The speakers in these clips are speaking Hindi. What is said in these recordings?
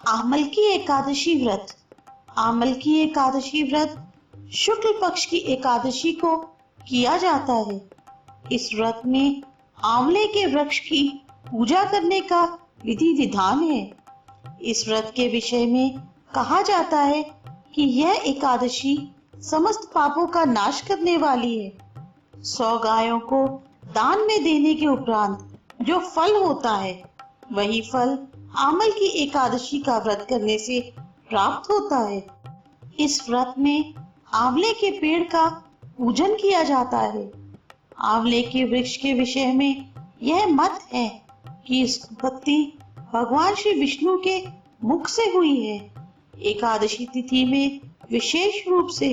आमल की एकादशी व्रत। आमल की एकादशी व्रत शुक्ल पक्ष की एकादशी को किया जाता है। इस व्रत में आंवले के वृक्ष की पूजा करने का विधि विधान है। इस व्रत के विषय में कहा जाता है कि यह एकादशी समस्त पापों का नाश करने वाली है। 100 गायों को दान में देने के उपरांत जो फल होता है, वही फल आमल की एकादशी का व्रत करने से प्राप्त होता है। इस व्रत में आंवले के पेड़ का पूजन किया जाता है। आंवले के वृक्ष के विषय में यह मत है कि इसकी उत्पत्ति भगवान श्री विष्णु के मुख से हुई है। एकादशी तिथि में विशेष रूप से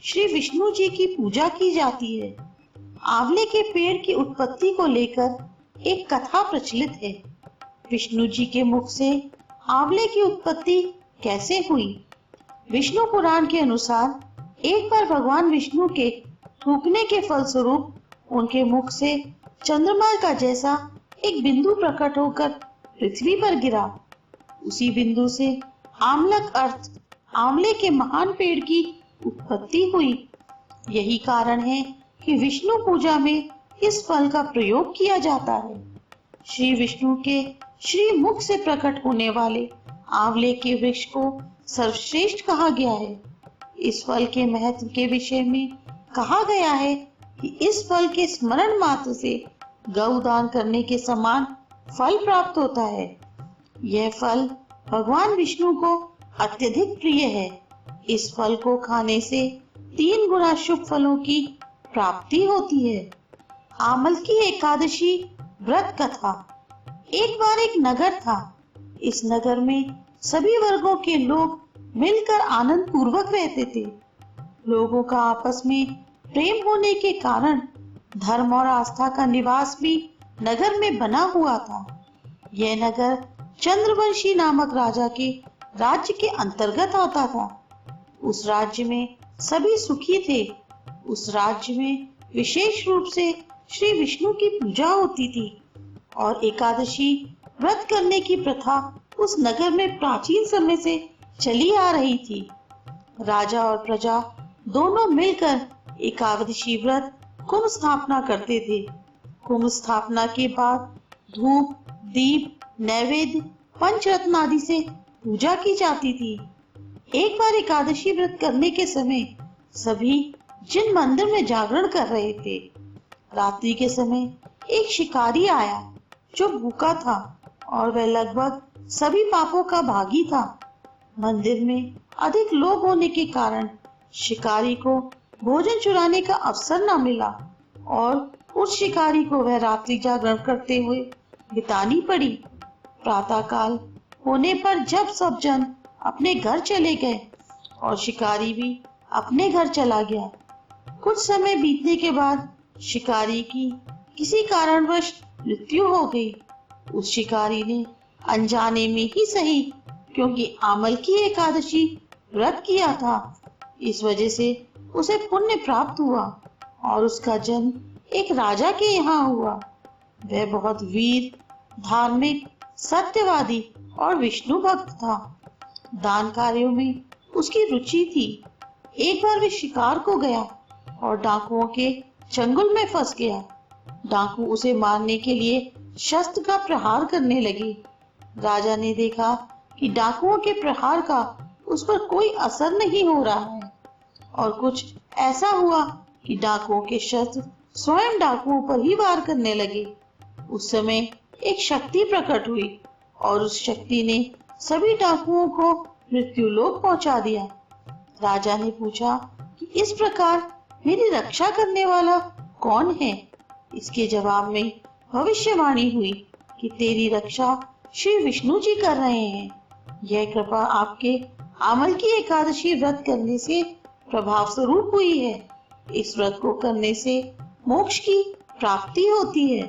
श्री विष्णु जी की पूजा की जाती है। आंवले के पेड़ की उत्पत्ति को लेकर एक कथा प्रचलित है। विष्णु जी के मुख से आंवले की उत्पत्ति कैसे हुई? विष्णु पुराण के अनुसार एक बार भगवान विष्णु के थूकने के फलस्वरूप उनके मुख से चंद्रमा का जैसा एक बिंदु प्रकट होकर पृथ्वी पर गिरा। उसी बिंदु से आमलक अर्थ आंवले के महान पेड़ की उत्पत्ति हुई। यही कारण है कि विष्णु पूजा में इस फल का प्रयोग किया जाता है। श्री विष्णु के श्री मुख से प्रकट होने वाले आंवले के वृक्ष को सर्वश्रेष्ठ कहा गया है। इस फल के महत्व के विषय में कहा गया है कि इस फल के स्मरण मात्र से गौदान करने के समान फल प्राप्त होता है। यह फल भगवान विष्णु को अत्यधिक प्रिय है। इस फल को खाने से 3 गुना शुभ फलों की प्राप्ति होती है। आमल की एकादशी व्रत कथा। एक बार एक नगर था। इस नगर में सभी वर्गों के लोग मिलकर आनंद पूर्वक रहते थे। लोगों का आपस में प्रेम होने के कारण धर्म और आस्था का निवास भी नगर में बना हुआ था। यह नगर चंद्रवंशी नामक राजा के राज्य के अंतर्गत आता था। उस राज्य में सभी सुखी थे। उस राज्य में विशेष रूप से श्री विष्णु की पूजा होती थी और एकादशी व्रत करने की प्रथा उस नगर में प्राचीन समय से चली आ रही थी। राजा और प्रजा दोनों मिलकर एकादशी व्रत कुंभ स्थापना करते थे। कुंभ स्थापना के बाद धूप, दीप, नैवेद्य, पंचरत्न आदि से पूजा की जाती थी। एक बार एकादशी व्रत करने के समय सभी जिन मंदिर में जागरण कर रहे थे, रात्रि के समय एक शिकारी आया जो भूखा था और वह लगभग सभी पापों का भागी था। मंदिर में अधिक लोग होने के कारण शिकारी को भोजन चुराने का अवसर न मिला और उस शिकारी को वह रात्रि जागरण करते हुए बितानी पड़ी। प्रातः काल होने पर जब सब जन अपने घर चले गए और शिकारी भी अपने घर चला गया, कुछ समय बीतने के बाद शिकारी की किसी कारणवश मृत्यु हो गई। उस शिकारी ने अनजाने में ही सही, क्योंकि आमल की एकादशी व्रत किया था, इस वजह से उसे पुण्य प्राप्त हुआ और उसका जन्म एक राजा के यहाँ हुआ। वह बहुत वीर, धार्मिक, सत्यवादी और विष्णु भक्त था। दान कार्यों में उसकी रुचि थी। एक बार वह शिकार को गया और डाकुओं के चंगुल में फंस गया। डाकू उसे मारने के लिए शस्त्र का प्रहार करने लगे। राजा ने देखा कि डाकुओं के प्रहार का उस पर कोई असर नहीं हो रहा है और कुछ ऐसा हुआ कि डाकुओं के शस्त्र स्वयं डाकुओं पर ही वार करने लगे। उस समय एक शक्ति प्रकट हुई और उस शक्ति ने सभी डाकुओं को मृत्युलोक पहुंचा दिया। राजा ने पूछा कि इस प्रकार मेरी रक्षा करने वाला कौन है? इसके जवाब में भविष्यवाणी हुई कि तेरी रक्षा श्री विष्णु जी कर रहे हैं। यह कृपा आपके आमल की एकादशी व्रत करने से प्रभाव स्वरूप हुई है। इस व्रत को करने से मोक्ष की प्राप्ति होती है।